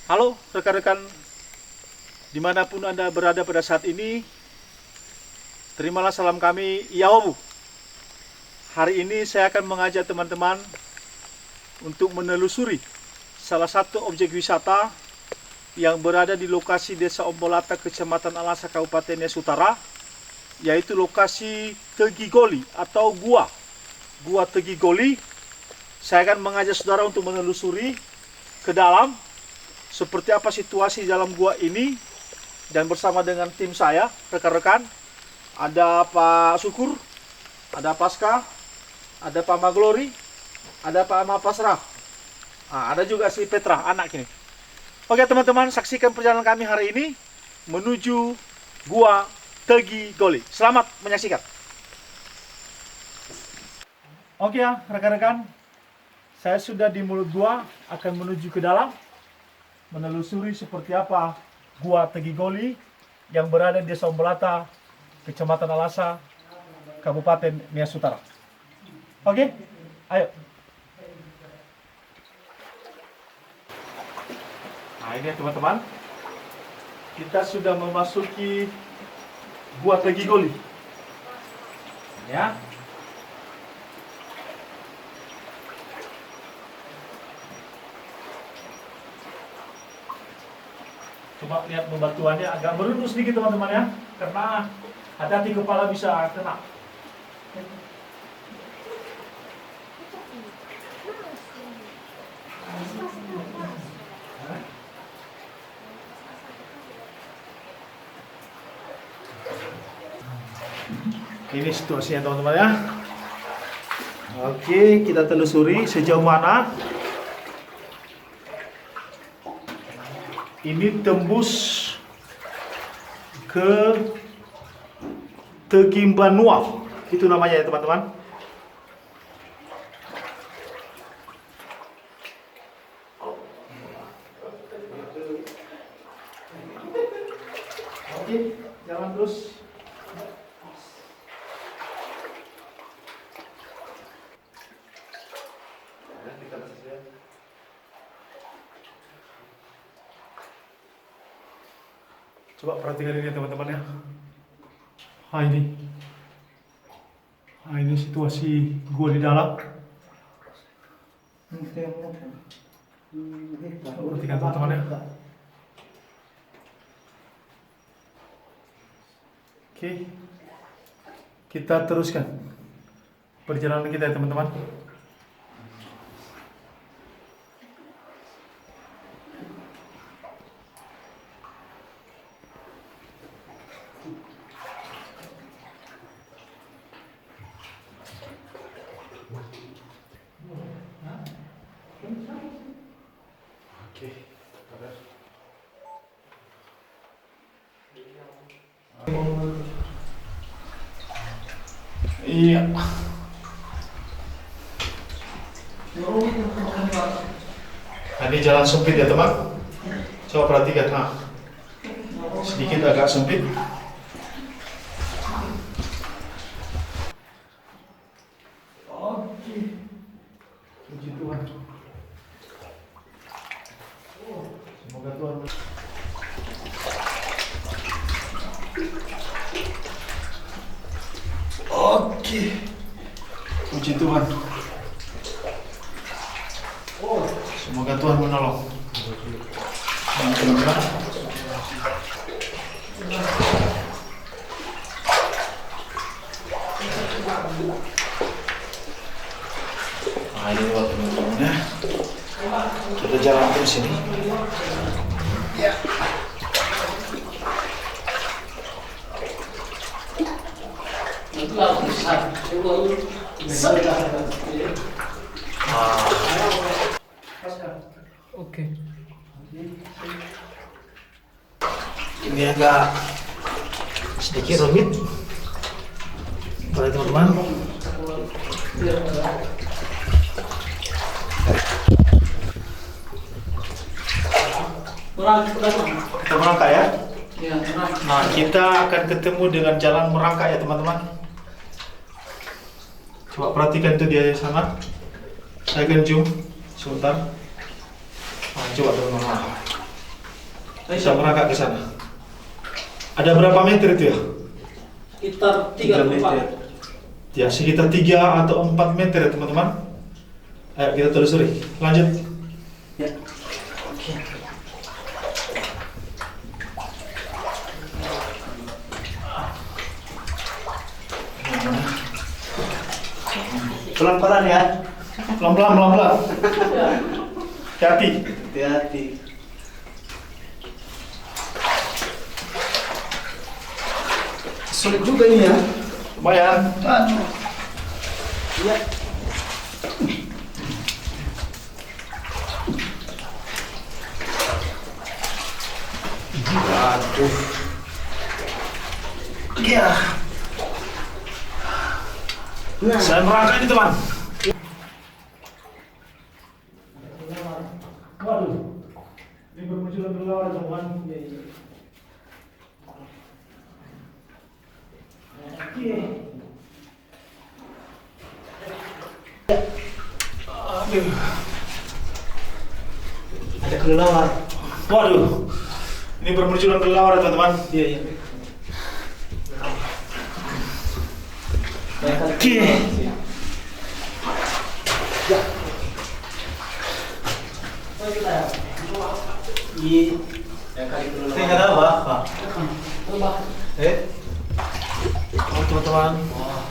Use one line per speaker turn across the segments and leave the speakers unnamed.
Halo rekan-rekan, dimanapun Anda berada pada saat ini, terimalah salam kami, Yawabu. Hari ini saya akan mengajak teman-teman untuk menelusuri salah satu objek wisata yang berada di lokasi Desa Ombolata, Kecamatan Alasa, Kabupaten Nias Utara, yaitu lokasi Tegi Goli atau Gua Tegi Goli. Saya akan mengajak saudara untuk menelusuri ke dalam seperti apa situasi dalam gua ini, dan bersama dengan tim saya, rekan-rekan, ada Pak Syukur, ada Pasca, ada Pak Maglori, ada Pak Mapasrah, ada juga si Petra, anak ini. Oke teman-teman, saksikan perjalanan kami hari ini menuju Gua Tegi Goli. Selamat menyaksikan. Oke ya rekan-rekan, saya sudah di mulut gua, akan menuju ke dalam menelusuri seperti apa Gua Tegi Goli yang berada di Desa Ombolata, Kecamatan Alasa, Kabupaten Nias Utara. Oke, ayo. Nah ini teman-teman, kita sudah memasuki Gua Tegi Goli. Ya. Coba lihat bebatuannya agak meruntuh sedikit teman-teman ya, karena hati-hati kepala bisa kena. Ini situasinya teman-teman ya. Oke, kita telusuri sejauh mana ini tembus ke Tegimbanua, itu namanya ya teman-teman. Oke, jalan terus. Coba perhatikan ini teman-teman ya. Ini situasi gua di dalam. Perhatikan teman-teman ya. Oke, kita teruskan perjalanan kita ya teman-teman. Oke, iya. Nah, ini jalan sempit ya teman. Coba perhatikan, sedikit agak sempit. Oke, puji Tuhan. Semoga Tuhan. Oke, puji Tuhan. Semoga Tuhan menolong. Teman-teman. Nah ini buat teman-teman ya. Kita jalan terus sini. Ya. Oke. Ini agak sedikit rumit pada teman-teman. Kita merangkak ya. Nah, kita akan ketemu dengan jalan merangkak ya teman-teman. Coba perhatikan itu dia di sana. Saya akan zoom sebentar. Coba teman-teman. Bisa merangkak ke sana. Ada berapa meter itu ya?
Sekitar 3 meter.
Ya, sekitar 3 atau 4 meter ya teman-teman. Ayo kita telusuri. Lanjut.
Ya. Oke. Pelan-pelan ya.
Pelan-pelan. Hati-hati.
Hati-hati. Sulit juga ini ya.
Lumayan.
Iya.
Aduh. Ya.
Nah,
Saya merangkak ini teman. Waduh. Ini bermunculan berlawan teman. Oke. Aduh.
ada kelelawar.
Waduh. Ini bermunculan kelelawar teman-teman.
Iya, iya.
Oke.
Ya. Iya. Yang kali kelelawar.
Ini ada apa? Pak?
Coba.
Oh teman-teman. Wah.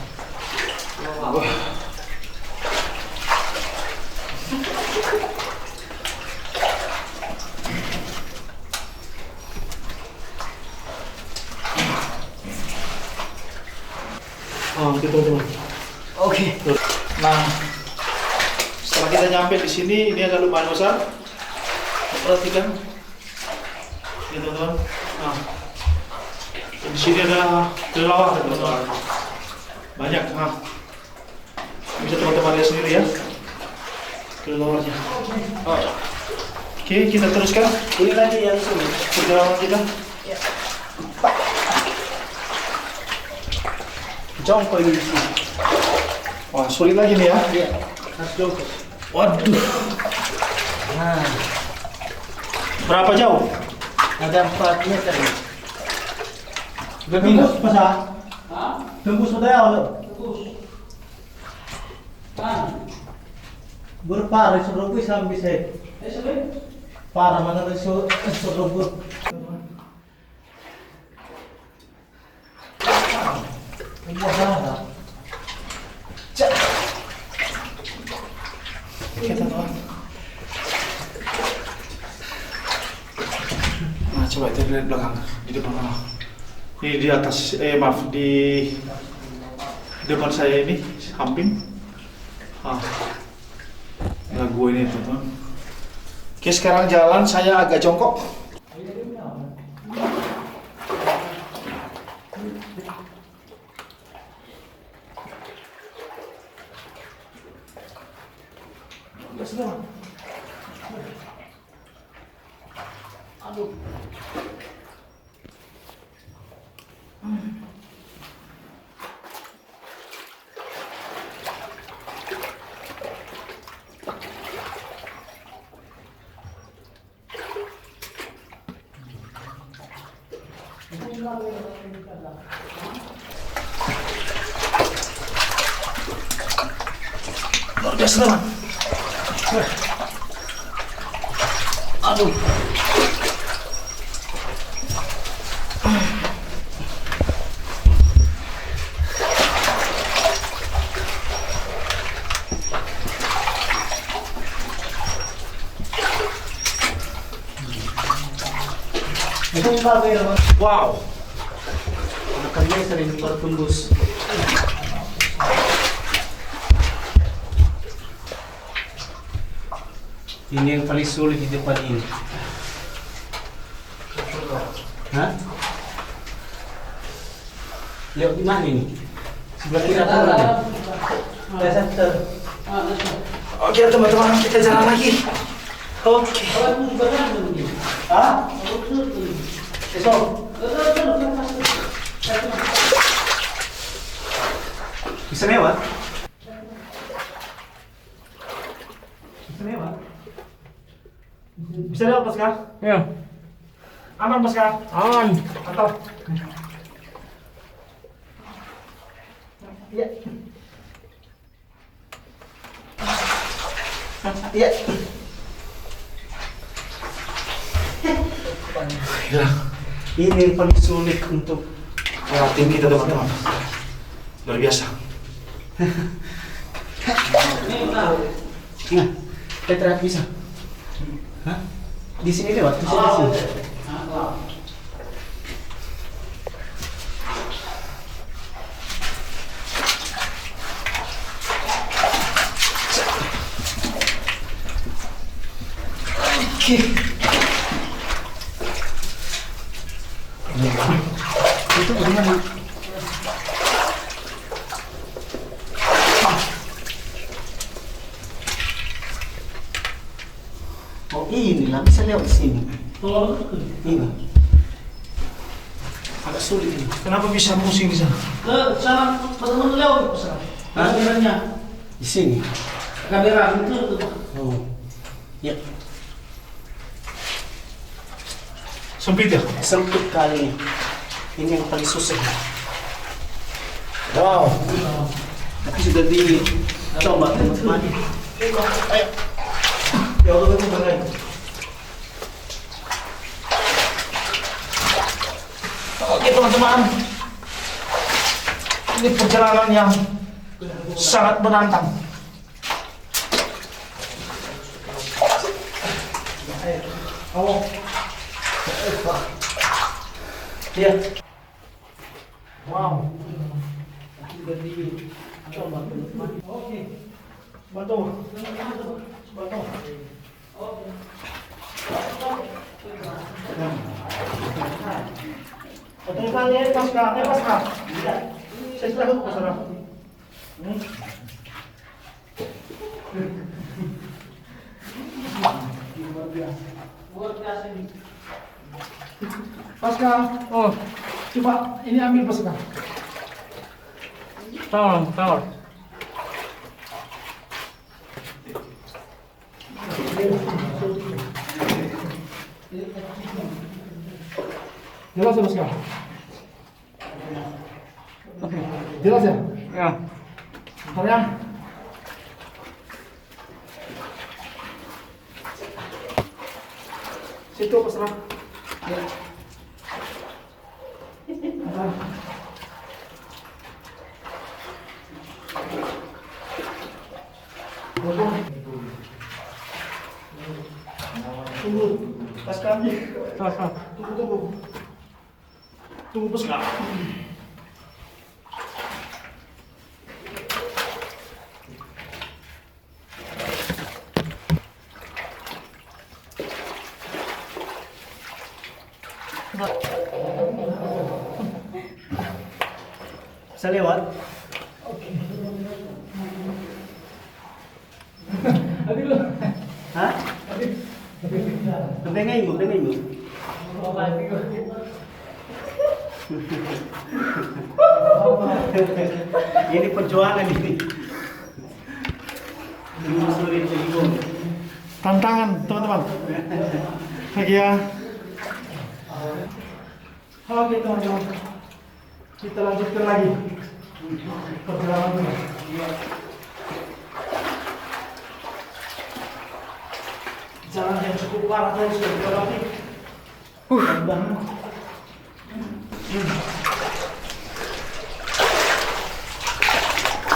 Oh, gitu teman-teman.
Oke.
Nah, setelah kita nyampe di sini, ini agak lumayan besar. Perhatikan, ini teman-teman. Nah, di sini ada kelelawar teman-teman. Banyak. Nah, bisa teman-teman lihat sendiri ya, kelelawarnya. Oh. Oke, kita teruskan
Ini lagi yang sulit.
perjalanan kita.
Jongkok ini di sini.
Wah, sulit lagi nih ya.
Iya. Harus jongkok.
Waduh,
Nah,
berapa jauh?
ada 4 meter ini.
Tembus masa? Tembus udah ya lo? Berpara suruh gue sampai saya. Para mana suruh gue.
Oke teman-teman. Nah, coba itu dari belakang, di depan sana. Ini di atas, maaf, di depan saya ini, samping. Nah, gue ini teman-teman. Oke, sekarang jalan saya agak jongkok. Aduh. Luar biasa teman. Aduh.
Itong bagay naman.
Wow.
Kami sering bertembus. Ini yang paling sulit di depan ini. Hah? Lewat di mana ini? Sebelah kiri atau kanan? Center.
Oke teman-teman, kita jalan lagi. Oke.
Hah? Besok. Bisa lewat? Bisa lewat, Pascal?
Ya.
Aman Mas Kang?
Aman.
Mantap.
Iya. Iya.
Gila. Ini yang paling sulit untuk tim kita teman-teman. Luar biasa.
Nah, Petra bisa. Hah? Di sini lewat, di sini. Oke. Itu bagaimana? Oh inilah bisa lewat sini. Ini. Agak sulit ini.
Kenapa bisa pusing di sana?
Ke sana betul-betul lewat ke sana. Kameranya,
Di sini.
kamera itu.
Oh. Ya,
Sempit ya?
sempit kali ini. Ini yang paling susah.
Wow.
Tapi sudah dicoba teman-teman. Ayo. Ya Allah, itu benar.
Oke teman-teman. Ini perjalanan yang sangat menantang. Oh.
Iya.
Wow.
Sudah dicoba teman-teman.
Oke. Bantu. Bantu. Betul kali ya, Mas Kang. Mas Kang. Saya sudah ke sana.
Luar biasa ini.
Mas Kang. Oh, coba ini ambil Mas Kang. Tolong. Jelas ya Mas Kang? Oke, jelas ya? Ya. Bentar ya. Situ pesan. Ya. Bentar. Tunggu, pas kami. Tunggu. Tunggu pas kami.
Bisa lewat? Hah? Dengai mo. Ini perjuangan ini. Ini sulit juga.
Tantangan teman-teman. Lagi ya. Oke teman-teman. Kita lanjutkan lagi perjalanan ini. Jalan yang cukup parah dan sudah dilewati.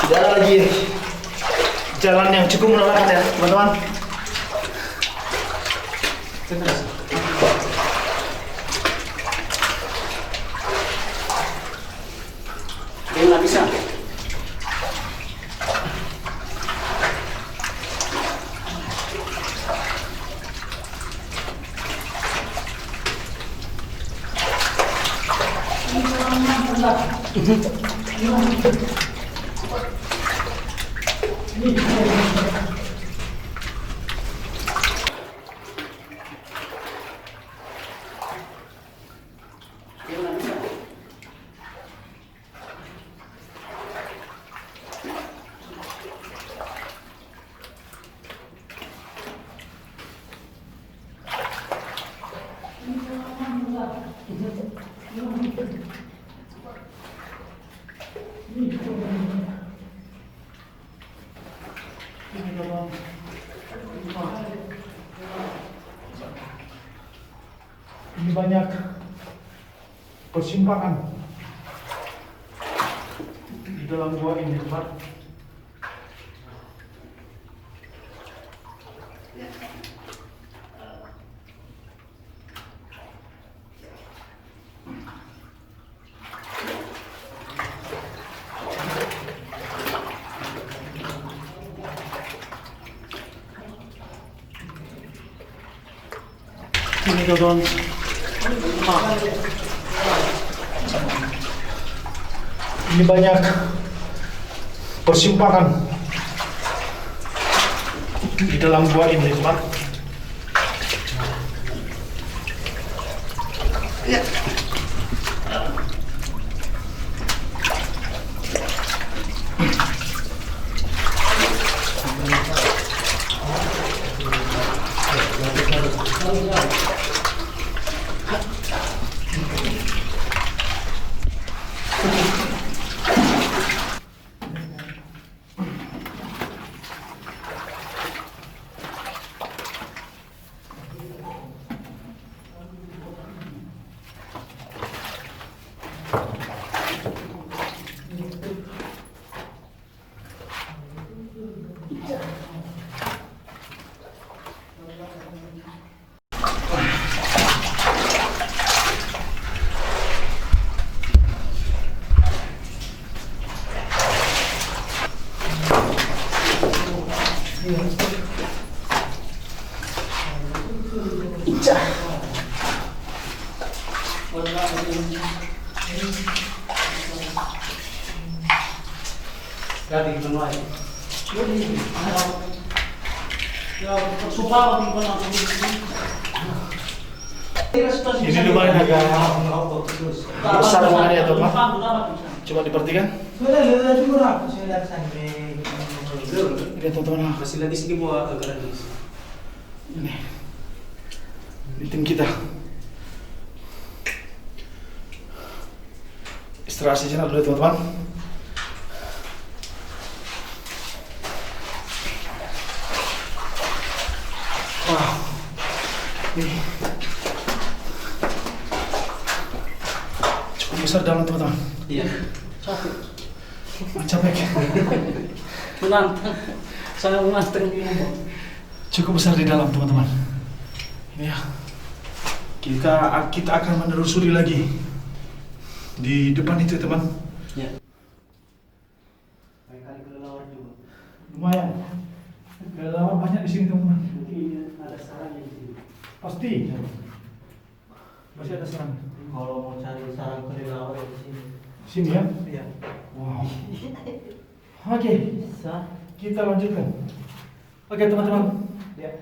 Tidak ada lagi.
Jalan yang cukup melelahkan ya teman-teman.
Dia nggak bisa.
Ini banyak persimpangan di dalam gua ini, teman. Ini teman. Ini banyak persimpangan di dalam gua ini, teman.
Dati ko na ay. Ya, sumpah ko na.
Ini lumayan agak besar ruangannya, teman. Coba diperhatikan.
Sudah murah. Sudah sampai.
Ini teman-teman.
Masih lagi sini buat gratis.
Ini tim kita. Istirahat sejenak dulu, teman-teman. Wow. Ini cukup besar dalam, teman-teman.
Iya. Capek.
Capek.
Menantang. Sangat menantang.
Cukup besar di dalam, teman-teman. Ini ya. Kita akan menelusuri lagi di depan itu, teman.
Ya. Banyak kali kelelawar juga.
Lumayan. Kelelawar banyak di sini, teman-teman.
Mungkin ada sarangnya di sini.
Pasti. Masih ada serang.
Kalau mau cari sarang kelelawar di sini.
Sini ya.
Iya.
Wow. Oke,
Bisa.
kita lanjutkan. Oke, teman-teman.
Ya.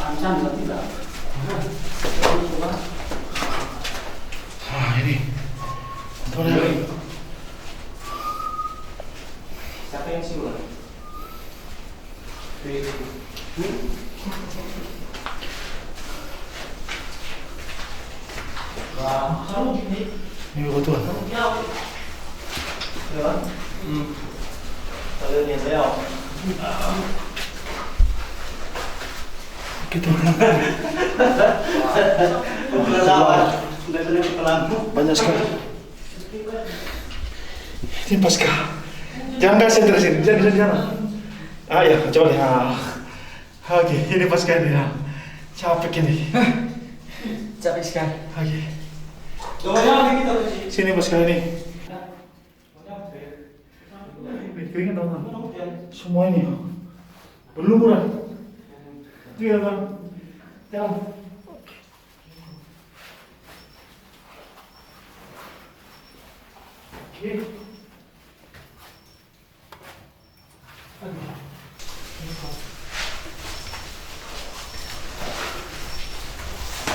Ancam tidak.
Nah, ini. Teman-teman.
Siapa yang siulan?
Wah, kalau gini.
Ini kebetulan.
Ya. Kalau ni saya.
Oke, teman-teman.
Kelelawar. Sudah kena kepalamu.
Banyak sekali. Ini pasca. Jangan kasih terus ini. Jangan. Ah ya, coba deh. Oke, ini pasca ini. Capek ini.
Capek sekali.
Oke.
Coba kita.
Sini pasca ini. Keringat, teman-teman. Semua ini berlumuran. Iya, kan? Jangan. Oke.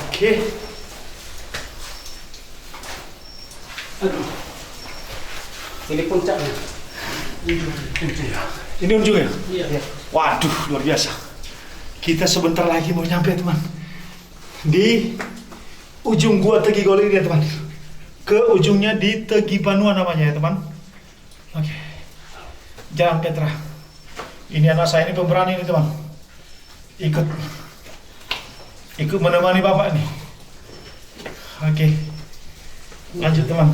Oke.
Aduh. Ini puncaknya.
Ini ujung ya?
Iya.
Waduh, luar biasa. Kita sebentar lagi mau nyampe teman. Di ujung gua Tegi Goli ini ya teman. Ke ujungnya di Tegi Banua namanya ya teman. Oke. Jalan Petra. Ini anak saya ini pemberani nih teman. Ikut menemani bapak nih. Oke. Lanjut teman.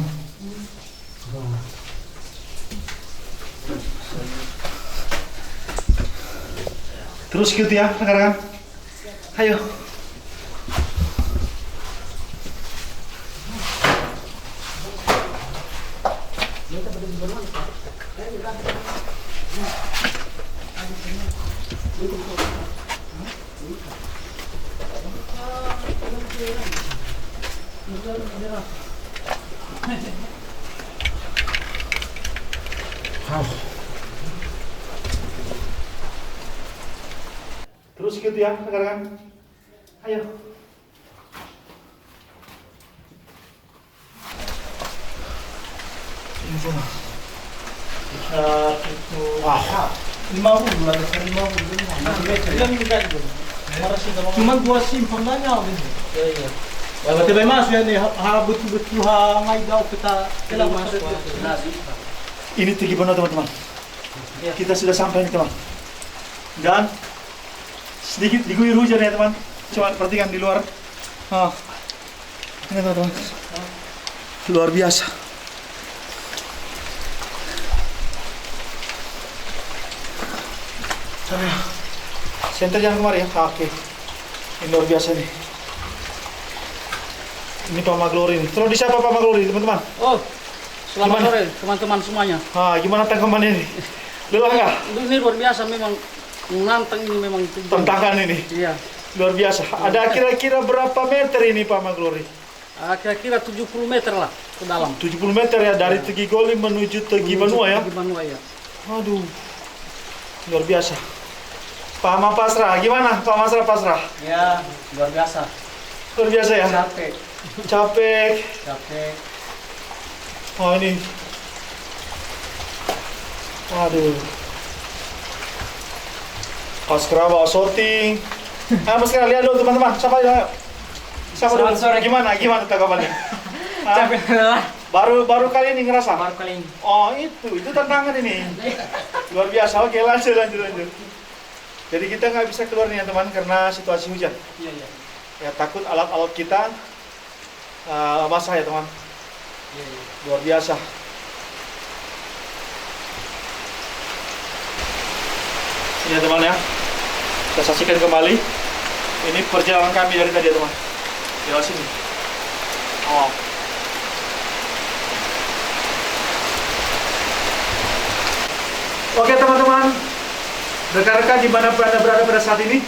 Terus ikut ya rekan-rekan. Ayo. Terus ikut ya rekan-rekan. Ayo. Ini sana. Wah.
50 lah, 50. Ilang juga itu. Cuman gua simpang banyak gitu.
Iya.
Kalau tiba masuk ya nih, betul-betul hangai daw kita
Masuk.
Ini Tegi Banua teman-teman.
Iya.
Kita sudah sampai nih teman. Dan sedikit diguyur hujan ya teman. Coba perhatikan di luar. Ini teman-teman. Luar biasa. Center jangan kemari ya. Oke. Ini luar biasa nih. Ini Pak Maglori nih. Tolong disapa Pak Maglori teman-teman.
Oh, selamat
Gimana?
sore teman-teman semuanya.
Gimana tanggapan ini? Lelah nggak?
Ini luar biasa memang menantang ini memang itu.
Tantangan ini.
Iya.
Luar biasa. Ada kira-kira berapa meter ini Pak Maglori?
Kira-kira 70 meter lah ke dalam.
70 meter ya dari Tegi Goli menuju Tegi Banua ya.
Tegi Banua ya.
Aduh. Luar biasa. Pak Ahmad Pasrah, gimana Pak Masrah Pasrah?
Ya, luar biasa.
Luar biasa ya?
Capek.
Capek. Oh ini. Aduh. Pas bawa sorting. Mas Kera lihat dulu teman-teman. Siapa ya? Siapa dulu?
Selamat sore.
Gimana tanggapannya?
Capek lah.
Baru kali ini ngerasa?
Baru kali ini.
Oh itu tantangan ini. Luar biasa. Oke lanjut. Jadi kita nggak bisa keluar nih ya teman karena situasi hujan.
Iya.
Ya takut alat-alat kita basah ya teman.
Iya.
Luar biasa. Ini ya teman ya. Kita saksikan kembali. Ini perjalanan kami dari tadi ya teman. Di sini. Oh. Oke teman-teman, rekan-rekan dimanapun Anda berada pada saat ini,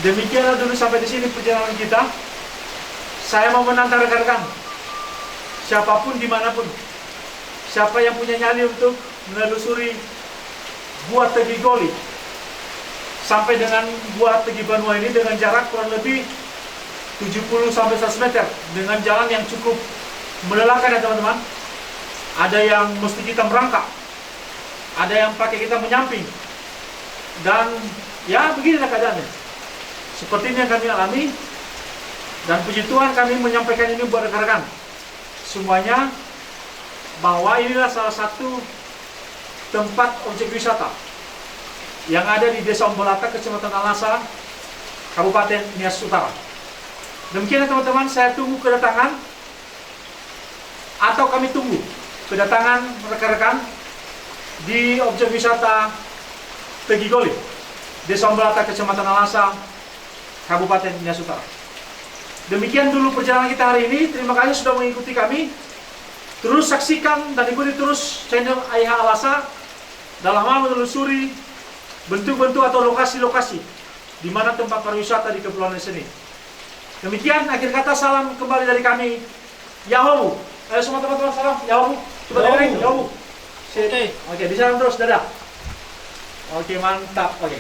demikianlah dulu sampai di sini perjalanan kita. Saya mau menantang rekan-rekan, siapapun dimanapun, siapa yang punya nyali untuk menelusuri Gua Tegi Goli sampai dengan Gua Tegi Banua ini dengan jarak kurang lebih 70 sampai 100 meter dengan jalan yang cukup melelahkan ya teman-teman. Ada yang mesti kita merangkak, ada yang pakai kita menyamping, dan ya beginilah keadaannya. Seperti ini yang kami alami, dan puji Tuhan kami menyampaikan ini buat rekan-rekan semuanya bahwa inilah salah satu tempat objek wisata yang ada di Desa Ombolata, Kecamatan Alasa, Kabupaten Nias Utara. Demikian teman-teman, saya tunggu kedatangan atau kami tunggu kedatangan rekan-rekan di objek wisata Tegi Goli, Desa Ombolata, Kecamatan Alasa, Kabupaten Nias Utara. Demikian dulu perjalanan kita hari ini. Terima kasih sudah mengikuti kami. Terus saksikan dan ikuti terus channel AIH Alasa dalam hal menelusuri bentuk-bentuk atau lokasi-lokasi di mana tempat pariwisata di Kepulauan Nias ini. Demikian akhir kata, salam kembali dari kami. Yahobu. Ayo semua teman-teman salam. Yahobu. Coba dengerin. Yahobu. Oke, di sana terus. Dadah. Oke, mantap. Oke.